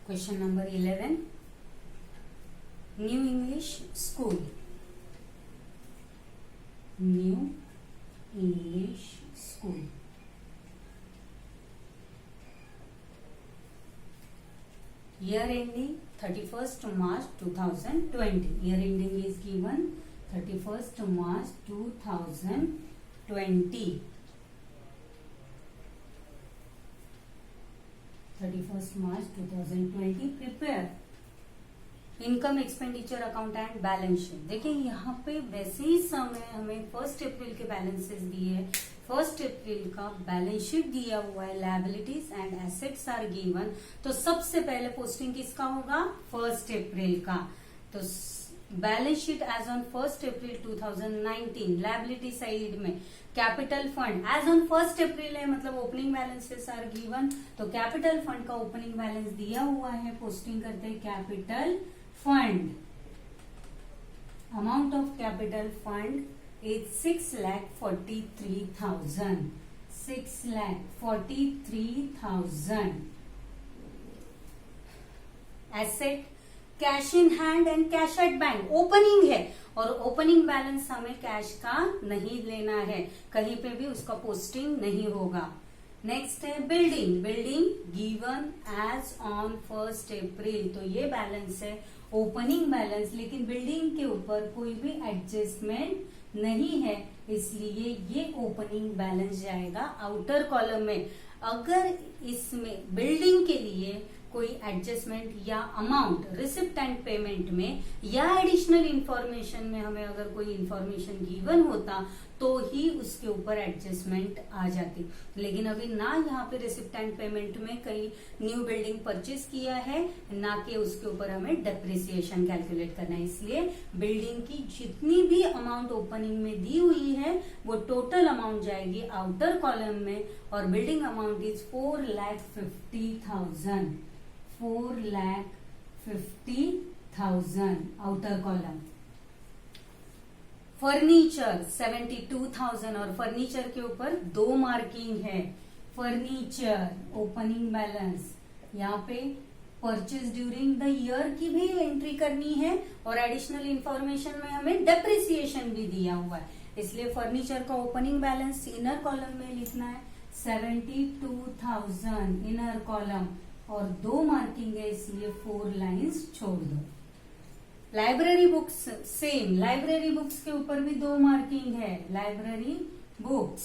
Question number 11. New English School. New English School. Year ending 31st March 2020. Year ending is given 31st March 2020. 31st March 2020. Prepare income expenditure account and balance sheet. देखिए यहाँ पे वैसे ही समय हमें 1 अप्रैल के balances दिए है। 1 अप्रैल का बैलेंस शीट दिया हुआ है, liabilities and assets are given. तो सबसे पहले पोस्टिंग किसका होगा? 1 अप्रैल का। तो balance sheet as on 1 April 2019। Liability side में capital fund as on 1 April है, मतलब ओपनिंग बैलेंसेस आर गिवन। तो कैपिटल फंड का ओपनिंग बैलेंस दिया हुआ है, पोस्टिंग करते हैं capital fund. Amount of capital fund is 6,43,000। 6,43,000। Asset cash in hand and cash at bank. Opening है और ओपनिंग बैलेंस हमें कैश का नहीं लेना है, कहीं पे भी उसका पोस्टिंग नहीं होगा। नेक्स्ट है building. Building given as on 1 April. तो ये बैलेंस है ओपनिंग बैलेंस, लेकिन बिल्डिंग के ऊपर कोई भी एडजस्टमेंट नहीं है, इसलिए ये ओपनिंग बैलेंस जाएगा आउटर कॉलम में। अगर इसमें बिल्डिंग के लिए कोई एडजस्टमेंट या अमाउंट रिसिप्ट एंड पेमेंट में या एडिशनल इंफॉर्मेशन में हमें अगर कोई इंफॉर्मेशन गिवन होता तो ही उसके ऊपर एडजस्टमेंट आ जाती, लेकिन अभी ना यहाँ पे रिसिप्ट एंड पेमेंट में कई न्यू बिल्डिंग परचेज किया है, ना कि उसके ऊपर हमें डेप्रिसिएशन कैलकुलेट करना है। इसलिए बिल्डिंग की जितनी भी अमाउंट ओपनिंग में दी हुई है वो टोटल अमाउंट जाएगी आउटर कॉलम में, और building amount is 4,50,000। 4,50,000 outer column. Furniture 72,000 और फर्नीचर के ऊपर 2 मार्किंग है। फर्नीचर ओपनिंग बैलेंस, यहाँ पे परचेज ड्यूरिंग द ईयर की भी एंट्री करनी है और एडिशनल इंफॉर्मेशन में हमें डेप्रिसिएशन भी दिया हुआ है, इसलिए फर्नीचर का ओपनिंग बैलेंस इनर कॉलम में लिखना है 72,000 इनर कॉलम, और 2 मार्किंग है इसलिए 4 लाइंस छोड़ दो। Library books same, library books के ऊपर भी 2 मार्किंग है। Library books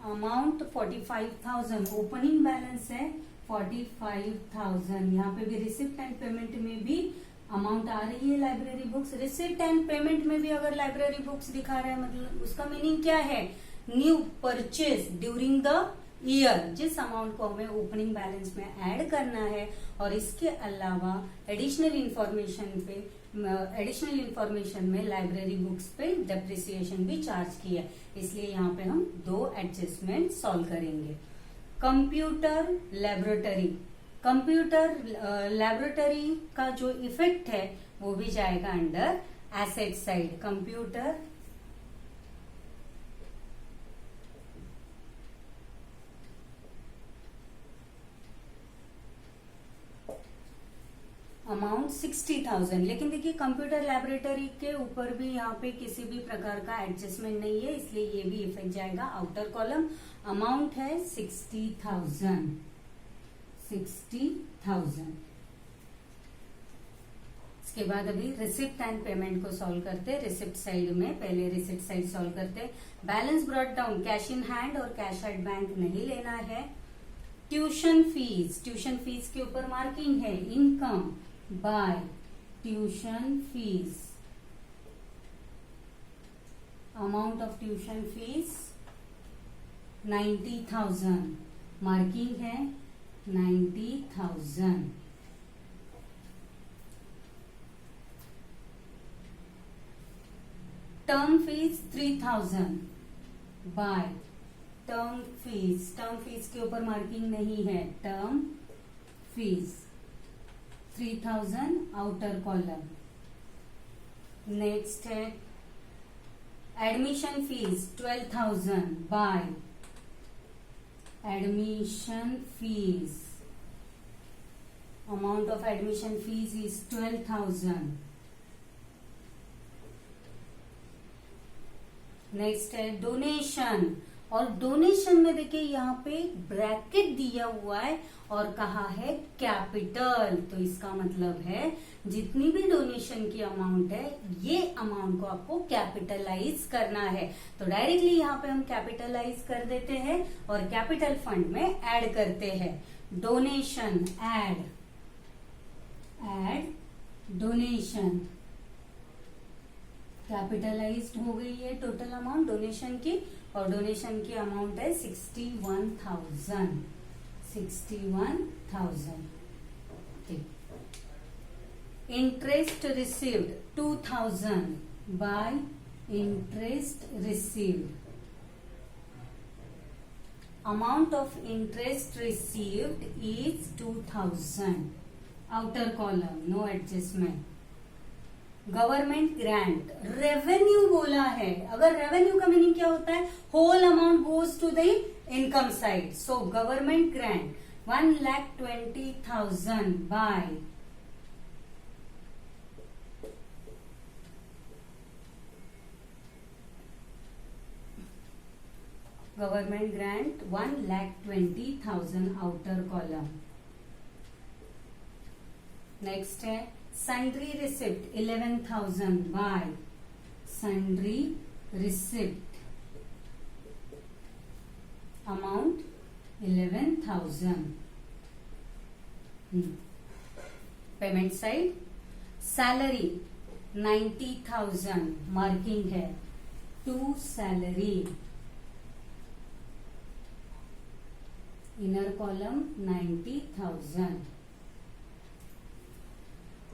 amount 45,000, opening balance है 45,000। यहाँ पे भी रिसिप्ट एंड पेमेंट में भी अमाउंट आ रही है library books. Receipt and payment में भी अगर लाइब्रेरी बुक्स दिखा रहा है, मतलब उसका मीनिंग क्या है? New purchase during the year, जिस अमाउंट को हमें ओपनिंग बैलेंस में ऐड करना है, और इसके अलावा एडिशनल इंफॉर्मेशन में लाइब्रेरी बुक्स पे डेप्रिसिएशन भी चार्ज किया है, इसलिए यहाँ पे हम 2 एडजस्टमेंट सॉल्व करेंगे। Computer laboratory. कंप्यूटर लैबोरेटरी का जो इफेक्ट है वो भी जाएगा under asset side. Computer amount 60,000, लेकिन देखिए कंप्यूटर लैबोरेटरी के ऊपर भी यहाँ पे किसी भी प्रकार का एडजस्टमेंट नहीं है, इसलिए ये भी इफेक्ट जाएगा आउटर कॉलम। अमाउंट है 60,000। 60,000। इसके बाद अभी रिसिप्ट एंड पेमेंट को सॉल्व करते हैं। रिसिप्ट साइड में पहले रिसिप्ट साइड सॉल्व करते हैं। Balance brought down, cash in hand और कैश एट बैंक नहीं लेना है। ट्यूशन फीस, ट्यूशन फीस के ऊपर मार्किंग है income by tuition fees. Amount of tuition fees 90,000, marking है 90,000। Term fees 3,000 by term fees. Term fees के ऊपर मार्किंग नहीं है। Term fees 3,000 outer column. Next है admission fees 12,000 by admission fees. Amount of admission fees is 12,000. नेक्स्ट है donation, और donation में देखिए यहाँ पे ब्रैकेट दिया हुआ है और कहा है कैपिटल, तो इसका मतलब है जितनी भी डोनेशन की अमाउंट है ये अमाउंट को आपको कैपिटलाइज करना है। तो डायरेक्टली यहाँ पे हम कैपिटलाइज कर देते हैं और कैपिटल फंड में ऐड करते हैं। डोनेशन ऐड डोनेशन, कैपिटलाइज्ड हो गई है टोटल अमाउंट डोनेशन की, और डोनेशन की अमाउंट है 61,000। Interest received 2,000 by interest received. Amount of interest received is 2,000। Outer column no adjustment. Government grant, revenue बोला है, अगर रेवेन्यू का मीनिंग क्या होता है, whole amount goes to the income side. So government grant 1,20,000 by government grant 1,20,000 outer column. Next है sundry receipt 11,000 by sundry receipt, amount 11,000। Payment side salary 90,000 marking है to salary, inner column 90,000।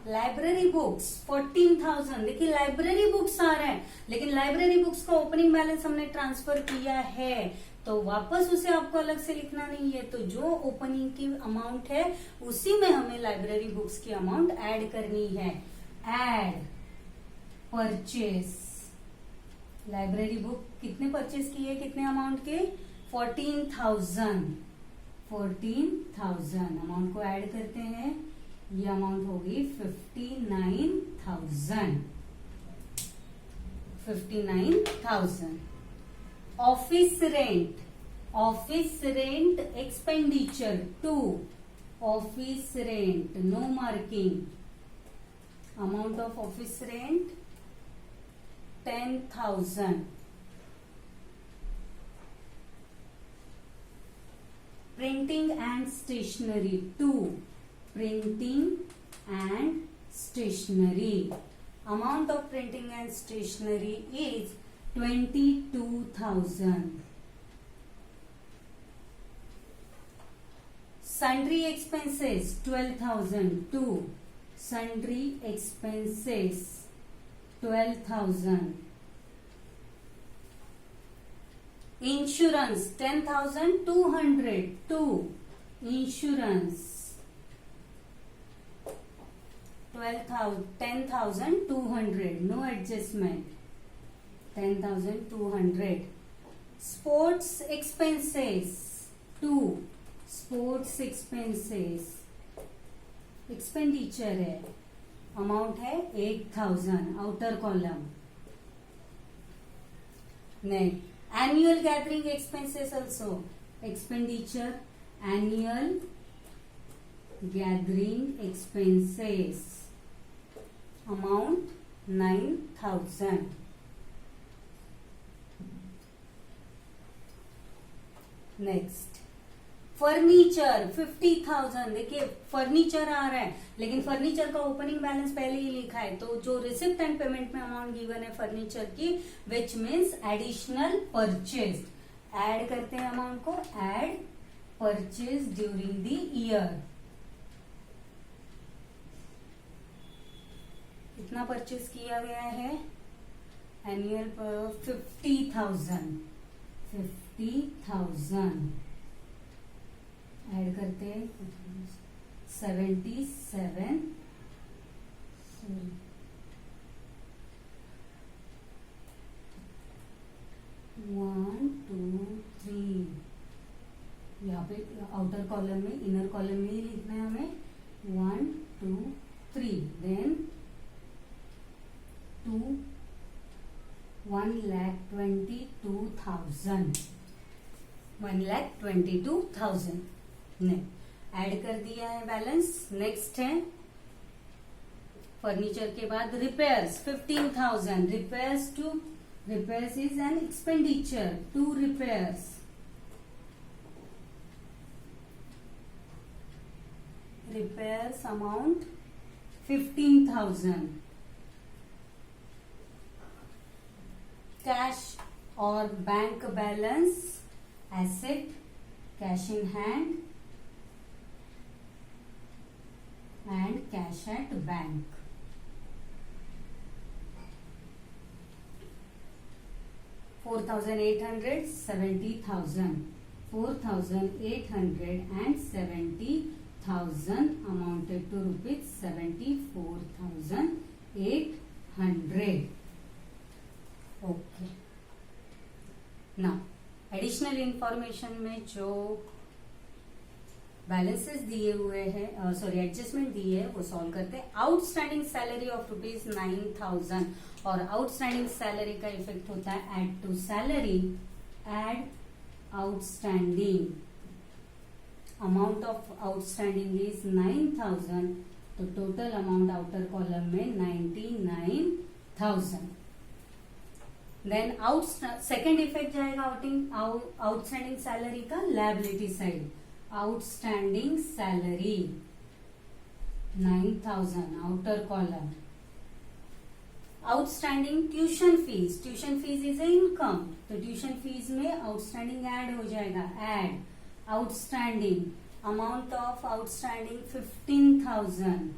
Library books 14,000, देखिए library books आ रहे हैं, लेकिन library books का opening balance हमने transfer किया है तो वापस उसे आपको अलग से लिखना नहीं है। तो जो ओपनिंग की अमाउंट है उसी में हमें लाइब्रेरी बुक्स की अमाउंट ऐड करनी है। ऐड परचेस, लाइब्रेरी बुक कितने परचेस किए, कितने अमाउंट के, 14,000 अमाउंट को ऐड करते हैं, ये अमाउंट होगी 59,000। Office rent expenditure 2, office rent no marking, amount of office rent 10,000। Printing and stationery 2, printing and stationery, amount of printing and stationery is 22,000। sundry expenses 12,000 2, sundry expenses 12,000। insurance 10,200 2, insurance 10,200 no adjustment 10,200। sports expenses 2, sports expenses expenditure है, amount है 8,000 outer column. Next annual gathering expenses also expenditure, annual gathering expenses amount 9,000। Next furniture 50,000, देखिए furniture आ रहा है लेकिन furniture का opening balance पहले ही लिखा है, तो जो रिसिप्ट एंड पेमेंट में अमाउंट गिवन है फर्नीचर की which means additional purchase, add करते हैं अमाउंट को, add purchase during the year. कितना परचेज किया गया है, एनुअल 50,000 ऐड करते हैं 77 1 2 3 यहाँ पे आउटर कॉलम में, इनर कॉलम में ही लिखना है हमें 1 2 3, देन 1,22,000 1,22,000 ने ऐड कर दिया है बैलेंस। नेक्स्ट है फर्नीचर के बाद repairs 15,000। Repairs is an expenditure to repairs. Repairs amount 15,000। Cash और bank balance, asset, cash in hand and cash at bank. 4,870,000 4,870,000 amounted to rupees 74,800. Okay, ना एडिशनल इंफॉर्मेशन में जो बैलेंसेस दिए हुए हैं, सॉरी एडजस्टमेंट दिए है, वो सॉल्व करते हैं। आउटस्टैंडिंग सैलरी ऑफ रुपीज 9,000 और आउटस्टैंडिंग सैलरी का इफेक्ट होता है add to salary. Add outstanding, amount of outstanding is 9,000, तो टोटल अमाउंट आउटर कॉलम में 99,000। देन सेकेंड इफेक्ट जाएगा आउटस्टैंडिंग सैलरी का liability side. Outstanding salary 9,000 outer column. Outstanding tuition fees is a income, तो tuition fees में outstanding add हो जाएगा। Add outstanding, amount of outstanding 15,000,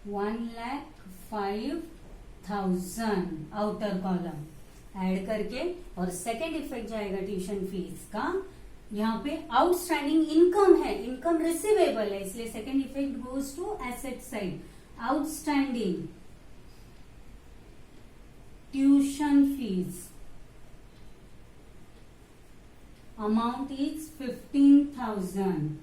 1,05,000 outer column add करके। और second effect जाएगा tuition fees का। यहाँ पे आउटस्टैंडिंग इनकम है, इनकम रिसीवेबल है, इसलिए second effect goes to asset side. Outstanding tuition fees amount is 15,000।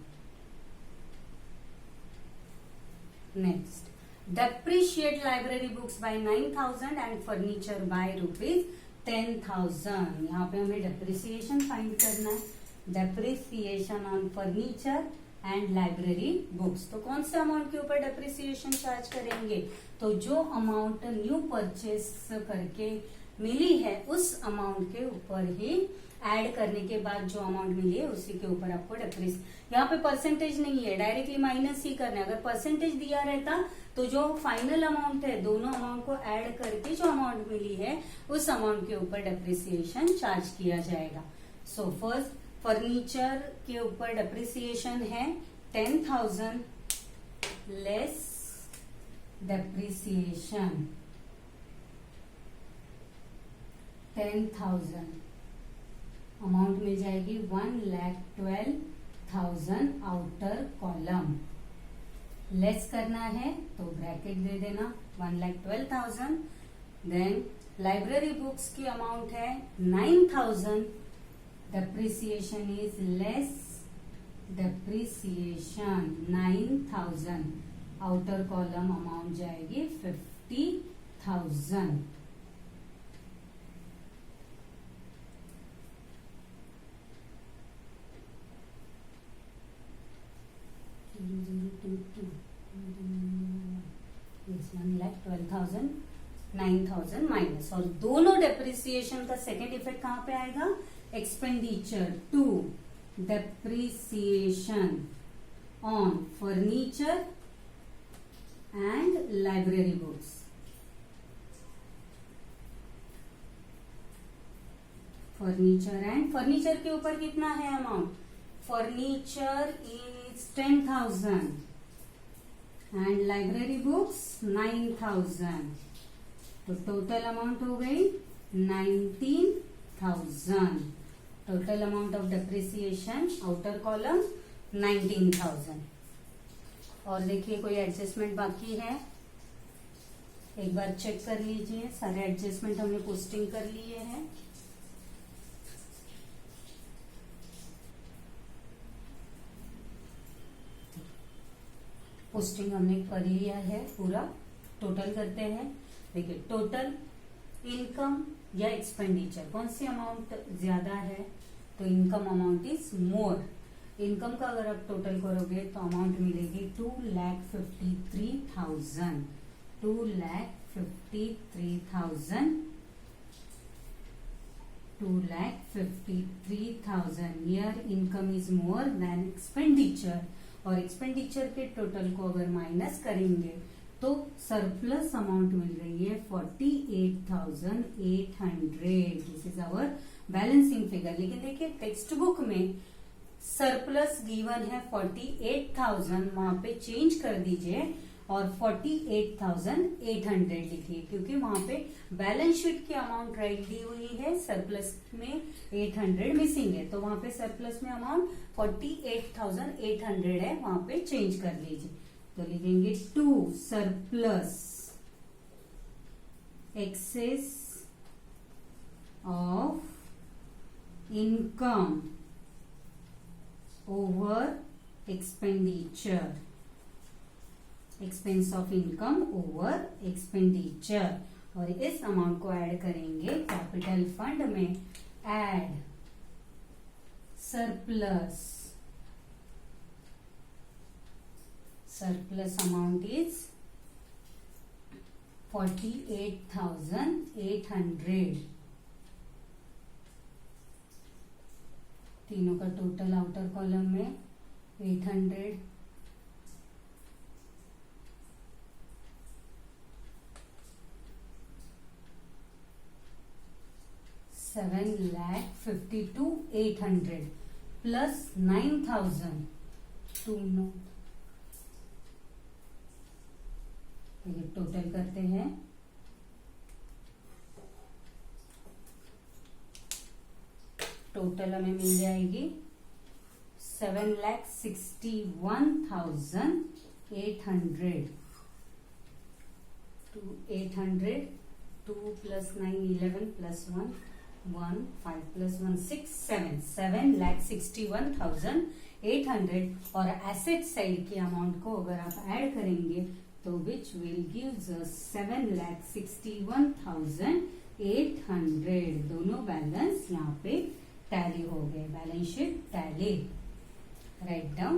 Next, depreciate library books by 9,000 and furniture by rupees 10,000। यहाँ पे हमें depreciation फाइंड करना है। depreciation on furniture and library books, तो कौन से अमाउंट के ऊपर depreciation चार्ज करेंगे? तो जो अमाउंट न्यू परचेस करके मिली है उस अमाउंट के ऊपर ही ऐड करने के बाद जो अमाउंट मिली है उसी के ऊपर आपको यहाँ पे परसेंटेज नहीं है, डायरेक्टली माइनस ही करना है। अगर परसेंटेज दिया रहता तो जो फाइनल अमाउंट है दोनों अमाउंट को ऐड करके जो अमाउंट मिली है उस अमाउंट के ऊपर डेप्रिसिएशन चार्ज किया जाएगा। सो फर्स्ट फर्नीचर के ऊपर डेप्रिसिएशन है 10,000 लेस डेप्रिसिएशन 10,000, अमाउंट मिल जाएगी 1,12,000 आउटर कॉलम। लेस करना है तो ब्रैकेट दे देना 1,12,000। देन लाइब्रेरी बुक्स की अमाउंट है 9,000, depreciation is less depreciation 9,000, outer column amount जाएगी 50,000। Yes, 1,12,000, 9,000 minus. और दोनों डेप्रिसिएशन का सेकेंड इफेक्ट कहां पे आएगा? Expenditure to depreciation on furniture and library books. Furniture के ऊपर कितना है amount? Furniture is 10,000 and library books 9,000, तो टोटल अमाउंट हो गई 19,000। Total amount of depreciation outer column 19,000। और देखिए कोई एडजस्टमेंट बाकी है, एक बार चेक कर लीजिए। सारे एडजस्टमेंट हमने पोस्टिंग कर लिए हैं। पोस्टिंग हमने कर लिया है पूरा। टोटल करते हैं। देखिए टोटल इनकम या एक्सपेंडिचर कौन सी अमाउंट ज्यादा है, तो income amount is more. Income का अगर आप टोटल करोगे तो अमाउंट मिलेगी 2,53,000। 2,53,000 Here income is more than expenditure। और एक्सपेंडिचर के टोटल को अगर माइनस करेंगे तो सरप्लस अमाउंट मिल रही है 48,800। This is our balancing figure. लेकिन देखिए टेक्स्ट बुक में सरप्लस गिवन है 48,000, वहां पे चेंज कर दीजिए और 48,800 लिखिए, क्योंकि वहां पे बैलेंस शीट की अमाउंट राइट दी हुई है, सरप्लस में 800 मिसिंग है, तो वहां पे सरप्लस में अमाउंट 48,800 है, वहां पे चेंज कर लीजिए। तो लिखेंगे to surplus excess of income over expenditure, expense of income over expenditure. और इस अमाउंट को ऐड करेंगे कैपिटल फंड में। Add surplus, surplus amount is 48,800। तीनों का टोटल आउटर कॉलम में 800, 7,52,800 प्लस 9,000 ये टोटल करते हैं। टोटल हमें मिल जाएगी 7,61,800। 800 2 plus 9 11 plus 1 1 5 plus 1 6 7 7,61,800। और एसेट साइड की अमाउंट को अगर आप ऐड करेंगे तो विच विल गिव 7,61,800। दोनों बैलेंस यहाँ पे टैली हो गए, balance sheet tally. Write down